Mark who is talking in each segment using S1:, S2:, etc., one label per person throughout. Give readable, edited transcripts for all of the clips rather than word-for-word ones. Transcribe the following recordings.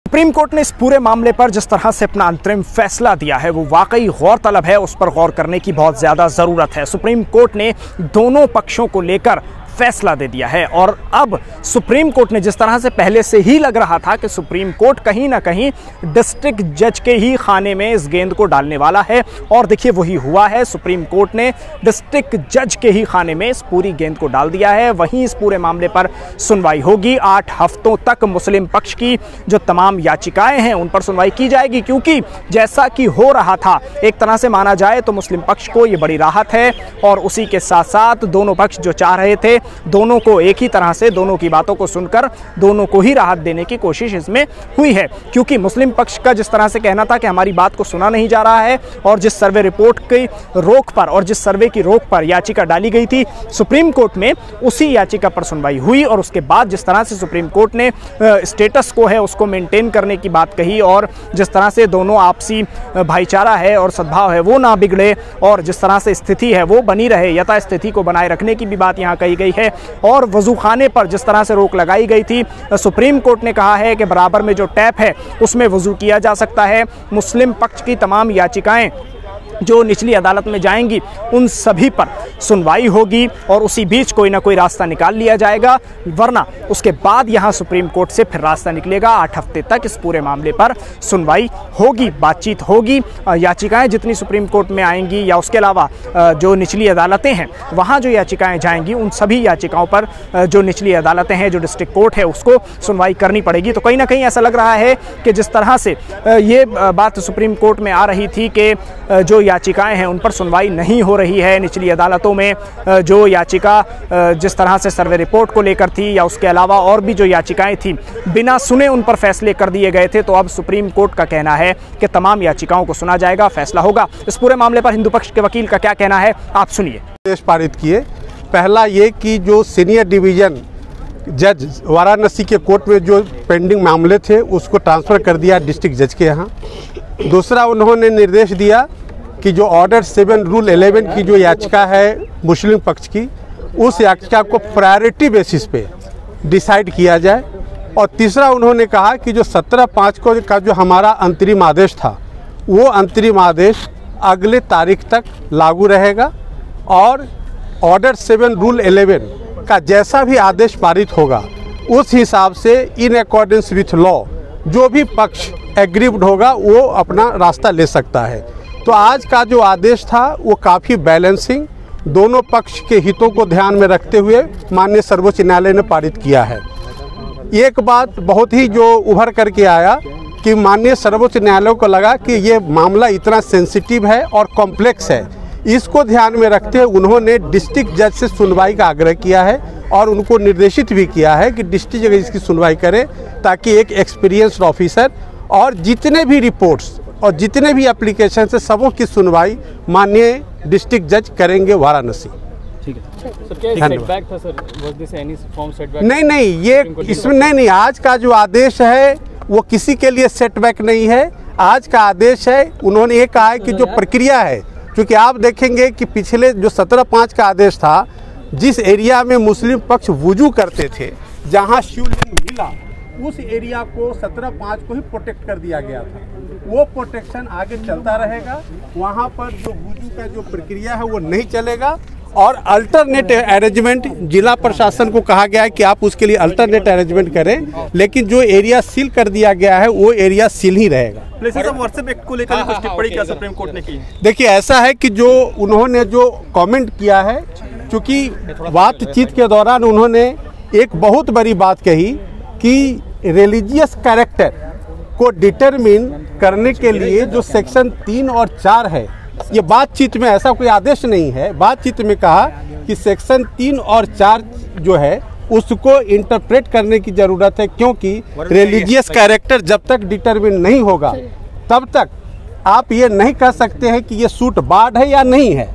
S1: Supreme court ने इस पूरे मामले पर जिस तरह से अपना अंतरिम फैसला दिया है वो वाकई गौर तलब है। उस पर गौर करने की बहुत ज्यादा जरूरत है। सुप्रीम कोर्ट ने दोनों पक्षों को लेकर फैसला दे दिया है और अब सुप्रीम कोर्ट ने जिस तरह से पहले से ही लग रहा था कि सुप्रीम कोर्ट कहीं ना कहीं डिस्ट्रिक्ट जज के ही खाने में इस गेंद को डालने वाला है और देखिए वही हुआ है। सुप्रीम कोर्ट ने डिस्ट्रिक्ट जज के ही खाने में इस पूरी गेंद को डाल दिया है। वहीं इस पूरे मामले पर सुनवाई होगी। 8 हफ्तों तक मुस्लिम पक्ष की जो तमाम याचिकाएं हैं उन पर सुनवाई की जाएगी, क्योंकि जैसा कि हो रहा था एक तरह से माना जाए तो मुस्लिम पक्ष को ये बड़ी राहत है और उसी के साथ साथ दोनों पक्ष जो चाह रहे थे दोनों को एक ही तरह से दोनों की बातों को सुनकर दोनों को ही राहत देने की कोशिश इसमें हुई है। क्योंकि मुस्लिम पक्ष का जिस तरह से कहना था कि हमारी बात को सुना नहीं जा रहा है और जिस सर्वे रिपोर्ट की रोक पर और जिस सर्वे की रोक पर याचिका डाली गई थी सुप्रीम कोर्ट में, उसी याचिका पर सुनवाई हुई और उसके बाद जिस तरह से सुप्रीम कोर्ट ने स्टेटस को है उसको मेंटेन करने की बात कही और जिस तरह से दोनों आपसी भाईचारा है और सद्भाव है वो ना बिगड़े और जिस तरह से स्थिति है वो बनी रहे, यथा स्थिति को बनाए रखने की भी बात यहाँ कही गई है। और वजूखाने पर जिस तरह से रोक लगाई गई थी, सुप्रीम कोर्ट ने कहा है कि बराबर में जो टैप है उसमें वजू किया जा सकता है। मुस्लिम पक्ष की तमाम याचिकाएं जो निचली अदालत में जाएंगी उन सभी पर सुनवाई होगी और उसी बीच कोई ना कोई रास्ता निकाल लिया जाएगा, वरना उसके बाद यहां सुप्रीम कोर्ट से फिर रास्ता निकलेगा। 8 हफ्ते तक इस पूरे मामले पर सुनवाई होगी, बातचीत होगी। याचिकाएं जितनी सुप्रीम कोर्ट में आएंगी या उसके अलावा जो निचली अदालतें हैं वहां जो याचिकाएं जाएंगी उन सभी याचिकाओं पर जो निचली अदालतें हैं, जो डिस्ट्रिक्ट कोर्ट है, उसको सुनवाई करनी पड़ेगी। तो कहीं ना कहीं ऐसा लग रहा है कि जिस तरह से ये बात सुप्रीम कोर्ट में आ रही थी कि जो याचिकाएं हैं उन पर सुनवाई नहीं हो रही है, निचली अदालतों में जो याचिका जिस तरह से सर्वे रिपोर्ट को लेकर थी या उसके अलावा और भी जो याचिकाएं थी बिना सुने उन पर फैसले कर दिए गए थे, तो अब सुप्रीम कोर्ट का कहना है कि तमाम याचिकाओं को सुना जाएगा, फैसला होगा। इस पूरे मामले पर हिंदू पक्ष के वकील का क्या कहना है, आप सुनिए।
S2: आदेश पारित किए। पहला ये कि जो सीनियर डिवीजन जज वाराणसी के कोर्ट में जो पेंडिंग मामले थे उसको ट्रांसफ़र कर दिया डिस्ट्रिक्ट जज के यहाँ। दूसरा उन्होंने निर्देश दिया कि जो ऑर्डर 7 रूल 11 की जो याचिका है मुस्लिम पक्ष की, उस याचिका को प्रायोरिटी बेसिस पे डिसाइड किया जाए। और तीसरा उन्होंने कहा कि जो 17/5 को का जो हमारा अंतरिम आदेश था वो अंतरिम आदेश अगले तारीख तक लागू रहेगा और ऑर्डर 7 रूल 11 का जैसा भी आदेश पारित होगा उस हिसाब से इन अकॉर्डेंस विथ लॉ जो भी पक्ष एग्रीव्ड होगा वो अपना रास्ता ले सकता है। तो आज का जो आदेश था वो काफ़ी बैलेंसिंग, दोनों पक्ष के हितों को ध्यान में रखते हुए माननीय सर्वोच्च न्यायालय ने पारित किया है। एक बात बहुत ही जो उभर करके आया कि माननीय सर्वोच्च न्यायालय को लगा कि ये मामला इतना सेंसिटिव है और कॉम्प्लेक्स है, इसको ध्यान में रखते हुए उन्होंने डिस्ट्रिक्ट जज से सुनवाई का आग्रह किया है और उनको निर्देशित भी किया है कि डिस्ट्रिक्ट जज इसकी सुनवाई करे, ताकि एक एक्सपीरियंस्ड ऑफिसर और जितने भी रिपोर्ट्स और जितने भी एप्लीकेशन से सबों की सुनवाई माननीय डिस्ट्रिक्ट जज करेंगे वाराणसी।
S3: ठीक है सर, क्या सेटबैक था sir? Was this any form setback?
S2: नहीं, ये इसमें नहीं, आज का जो आदेश है वो किसी के लिए सेटबैक नहीं है। आज का आदेश है, उन्होंने ये कहा है कि जो प्रक्रिया है, क्योंकि आप देखेंगे कि पिछले जो 17/5 का आदेश था, जिस एरिया में मुस्लिम पक्ष वुजू करते थे, जहाँ शिवलिंग मिला, उस एरिया को 17/5 को ही प्रोटेक्ट कर दिया गया था। वो प्रोटेक्शन आगे चलता रहेगा, वहाँ पर जो वुजू का जो प्रक्रिया है वो नहीं चलेगा और अल्टरनेट अरेंजमेंट जिला प्रशासन को कहा गया है कि आप उसके लिए अल्टरनेट अरेंजमेंट करें, लेकिन जो एरिया सील कर दिया गया है वो एरिया सील ही रहेगा।
S1: व्हाट्सएप एक्ट को लेकर कुछ टिप्पणी क्या सुप्रीम कोर्ट ने की?
S2: देखिए, ऐसा है कि जो उन्होंने जो कमेंट किया है, क्योंकि बातचीत के दौरान उन्होंने एक बहुत बड़ी बात कही कि रिलीजियस कैरेक्टर को डिटरमिन करने के लिए जो सेक्शन 3 और 4 है, ये बातचीत में ऐसा कोई आदेश नहीं है। बातचीत में कहा कि सेक्शन 3 और 4 जो है उसको इंटरप्रेट करने की ज़रूरत है, क्योंकि रिलीजियस कैरेक्टर जब तक डिटरमिन नहीं होगा तब तक आप ये नहीं कह सकते हैं कि ये सूट बार्ड है या नहीं है।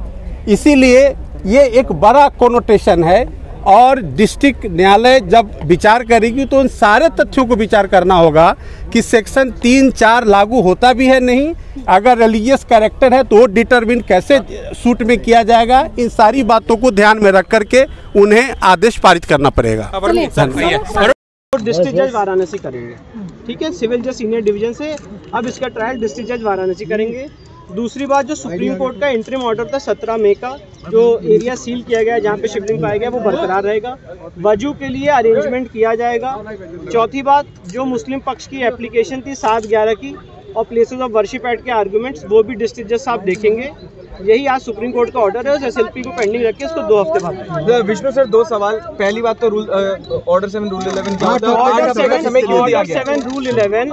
S2: इसीलिए ये एक बड़ा कोनोटेशन है और डिस्ट्रिक्ट न्यायालय जब विचार करेगी तो उन सारे तथ्यों को विचार करना होगा कि सेक्शन 3-4 लागू होता भी है नहीं, अगर रिलीजियस कैरेक्टर है तो वो डिटरमिन कैसे सूट में किया जाएगा। इन सारी बातों को ध्यान में रख करके उन्हें आदेश पारित करना पड़ेगा।
S4: तो डिस्ट्रिक्ट जज वाराणसी करेंगे, ठीक है, सिविल जज सीनियर डिवीजन से अब इसका ट्रायल डिस्ट्रिक्ट जज वाराणसी करेंगे। दूसरी बात, जो सुप्रीम कोर्ट का इंटरिम ऑर्डर था 17 मई का, जो एरिया सील किया गया जहाँ पे शिवलिंग पाया गया, वो बरकरार रहेगा। वजू के लिए अरेंजमेंट किया जाएगा। चौथी बात, जो मुस्लिम पक्ष की एप्लीकेशन थी 7/11 की और प्लेसेस ऑफ वर्शिप एक्ट के आर्गुमेंट्स, वो भी डिस्ट्रिक्ट जज साहब देखेंगे। यही आज सुप्रीम कोर्ट का ऑर्डर है। उस एसएलपी को पेंडिंग रख के इसको 2 हफ्ते बाद।
S5: विष्णु सर, 2 सवाल। पहली बात तो ऑर्डर 7 रूल 11 क्या होता है?
S4: ऑर्डर 7 रूल 11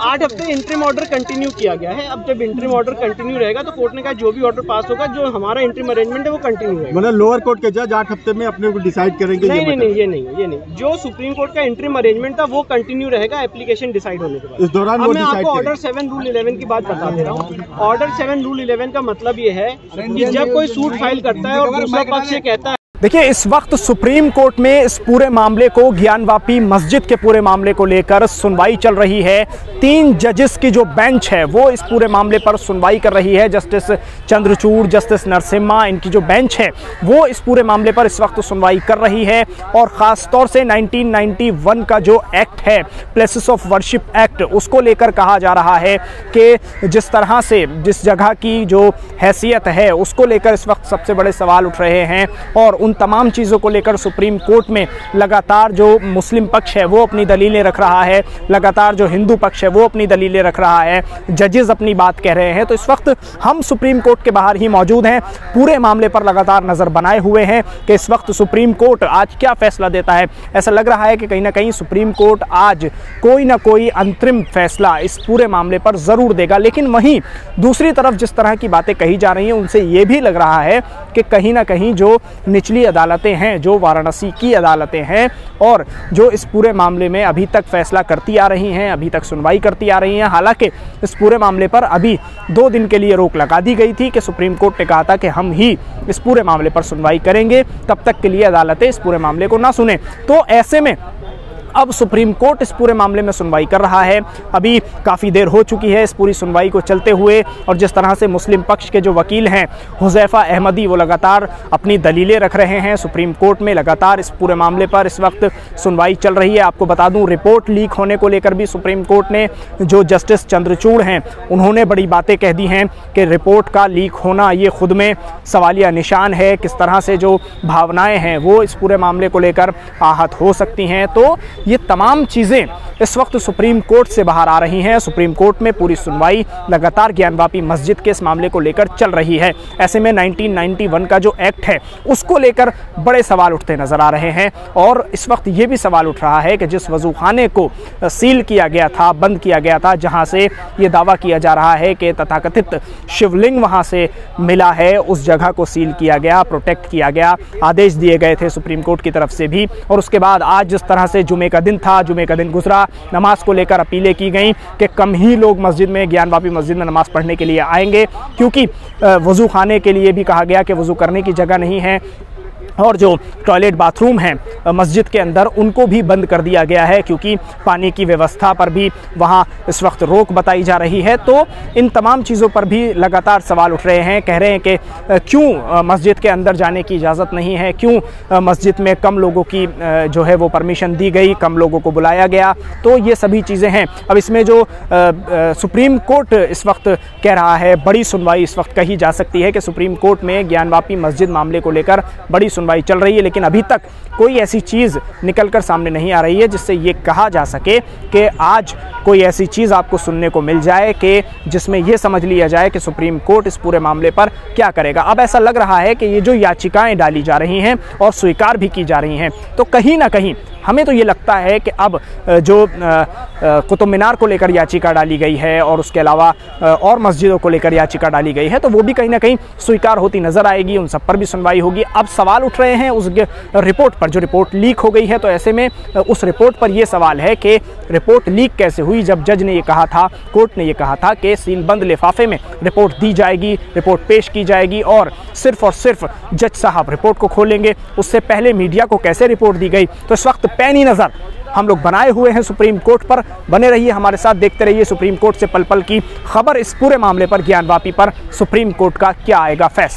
S4: 8 हफ्ते इंटरिम ऑर्डर कंटिन्यू किया गया है। अब जब इंटरिम ऑर्डर कंटिन्यू रहेगा तो कोर्ट ने कहा जो भी ऑर्डर पास होगा, जो हमारा इंटरिम अरेंजमेंट है वो कंटिन्यू रहेगा।
S6: मतलब लोअर कोर्ट के जज 8 हफ्ते में अपने को डिसाइड करेंगे?
S4: नहीं, ये नहीं। जो सुप्रीम कोर्ट का इंटरिम अरेंजमेंट था वो कंटिन्यू रहेगा एप्लीकेशन डिसाइड होने के बाद।
S6: इस दौरान
S4: मैं आपको ऑर्डर 7 रूल 11 की बात बता दे रहा हूँ। ऑर्डर 7 रूल 11 का मतलब ये है कि जब कोई सूट फाइल करता है और दूसरा पक्ष ये कहता है।
S1: देखिए, इस वक्त सुप्रीम कोर्ट में इस पूरे मामले को, ज्ञानवापी मस्जिद के पूरे मामले को लेकर सुनवाई चल रही है। 3 जजेस की जो बेंच है वो इस पूरे मामले पर सुनवाई कर रही है। जस्टिस चंद्रचूड़, जस्टिस नरसिम्हा, इनकी जो बेंच है वो इस पूरे मामले पर इस वक्त सुनवाई कर रही है। और ख़ास तौर से 1991 का जो एक्ट है, प्लेसेस ऑफ वर्शिप एक्ट, उसको लेकर कहा जा रहा है कि जिस तरह से जिस जगह की जो हैसियत है उसको लेकर इस वक्त सबसे बड़े सवाल उठ रहे हैं। और उन तमाम चीज़ों को लेकर सुप्रीम कोर्ट में लगातार जो मुस्लिम पक्ष है वो अपनी दलीलें रख रहा है, लगातार जो हिंदू पक्ष है वो अपनी दलीलें रख रहा है, जजेस अपनी बात कह रहे हैं। तो इस वक्त हम सुप्रीम कोर्ट के बाहर ही मौजूद हैं, पूरे मामले पर लगातार नज़र बनाए हुए हैं कि इस वक्त सुप्रीम कोर्ट आज क्या फैसला देता है। ऐसा लग रहा है कि कहीं ना कहीं सुप्रीम कोर्ट आज कोई ना कोई अंतरिम फैसला इस पूरे मामले पर ज़रूर देगा। लेकिन वहीं दूसरी तरफ जिस तरह की बातें कही जा रही हैं उनसे ये भी लग रहा है कि कहीं ना कहीं जो निचली अदालतें हैं, जो वाराणसी की अदालतें हैं और जो इस पूरे मामले में अभी तक फैसला करती आ रही हैं, अभी तक सुनवाई करती आ रही हैं। हालांकि इस पूरे मामले पर अभी 2 दिन के लिए रोक लगा दी गई थी कि सुप्रीम कोर्ट ने कहा था कि हम ही इस पूरे मामले पर सुनवाई करेंगे, तब तक के लिए अदालतें इस पूरे मामले को ना सुने। तो ऐसे में अब सुप्रीम कोर्ट इस पूरे मामले में सुनवाई कर रहा है। अभी काफ़ी देर हो चुकी है इस पूरी सुनवाई को चलते हुए और जिस तरह से मुस्लिम पक्ष के जो वकील हैं हुज़ैफ़ा अहमदी, वो लगातार अपनी दलीलें रख रहे हैं सुप्रीम कोर्ट में। लगातार इस पूरे मामले पर इस वक्त सुनवाई चल रही है। आपको बता दूं, रिपोर्ट लीक होने को लेकर भी सुप्रीम कोर्ट ने, जो जस्टिस चंद्रचूड़ हैं उन्होंने बड़ी बातें कह दी हैं कि रिपोर्ट का लीक होना ये खुद में सवालिया निशान है। किस तरह से जो भावनाएँ हैं वो इस पूरे मामले को लेकर आहत हो सकती हैं। तो ये तमाम चीज़ें इस वक्त सुप्रीम कोर्ट से बाहर आ रही हैं। सुप्रीम कोर्ट में पूरी सुनवाई लगातार ज्ञानवापी मस्जिद के इस मामले को लेकर चल रही है। ऐसे में 1991 का जो एक्ट है उसको लेकर बड़े सवाल उठते नजर आ रहे हैं। और इस वक्त ये भी सवाल उठ रहा है कि जिस वजूखाने को सील किया गया था, बंद किया गया था, जहाँ से ये दावा किया जा रहा है कि तथाकथित शिवलिंग वहाँ से मिला है, उस जगह को सील किया गया, प्रोटेक्ट किया गया, आदेश दिए गए थे सुप्रीम कोर्ट की तरफ से भी। और उसके बाद आज जिस तरह से जुमे का दिन था, जुमे का दिन गुजरा, नमाज को लेकर अपीलें की गई कि कम ही लोग मस्जिद में, ज्ञानवापी मस्जिद में नमाज पढ़ने के लिए आएंगे, क्योंकि वज़ू खाने के लिए भी कहा गया कि वज़ू करने की जगह नहीं है और जो टॉयलेट बाथरूम हैं मस्जिद के अंदर उनको भी बंद कर दिया गया है, क्योंकि पानी की व्यवस्था पर भी वहाँ इस वक्त रोक बताई जा रही है। तो इन तमाम चीज़ों पर भी लगातार सवाल उठ रहे हैं। कह रहे हैं कि क्यों मस्जिद के अंदर जाने की इजाज़त नहीं है, क्यों मस्जिद में कम लोगों की जो है वो परमिशन दी गई, कम लोगों को बुलाया गया। तो ये सभी चीज़ें हैं। अब इसमें जो सुप्रीम कोर्ट इस वक्त कह रहा है, बड़ी सुनवाई इस वक्त कही जा सकती है कि सुप्रीम कोर्ट में ज्ञानवापी मस्जिद मामले को लेकर बड़ी सुनवाई चल रही है। लेकिन अभी तक कोई ऐसी चीज़ निकलकर सामने नहीं आ रही है जिससे ये कहा जा सके कि आज कोई ऐसी चीज़ आपको सुनने को मिल जाए कि जिसमें ये समझ लिया जाए कि सुप्रीम कोर्ट इस पूरे मामले पर क्या करेगा। अब ऐसा लग रहा है कि ये जो याचिकाएं डाली जा रही हैं और स्वीकार भी की जा रही हैं, तो कहीं ना कहीं हमें तो ये लगता है कि अब जो कुतुब मीनार को लेकर याचिका डाली गई है और उसके अलावा और मस्जिदों को लेकर याचिका डाली गई है, तो वो भी कहीं ना कहीं स्वीकार होती नज़र आएगी, उन सब पर भी सुनवाई होगी। अब सवाल उठ रहे हैं उस रिपोर्ट पर, जो रिपोर्ट लीक हो गई है। तो ऐसे में उस रिपोर्ट पर यह सवाल है कि रिपोर्ट लीक कैसे हुई, जब जज ने ये कहा था, कोर्ट ने ये कहा था कि सीलबंद लिफाफे में रिपोर्ट दी जाएगी, रिपोर्ट पेश की जाएगी और सिर्फ जज साहब रिपोर्ट को खोलेंगे। उससे पहले मीडिया को कैसे रिपोर्ट दी गई। तो इस वक्त पैनी नज़र हम लोग बनाए हुए हैं सुप्रीम कोर्ट पर। बने रहिए हमारे साथ, देखते रहिए सुप्रीम कोर्ट से पल पल की खबर इस पूरे मामले पर, ज्ञानवापी पर सुप्रीम कोर्ट का क्या आएगा फैसला।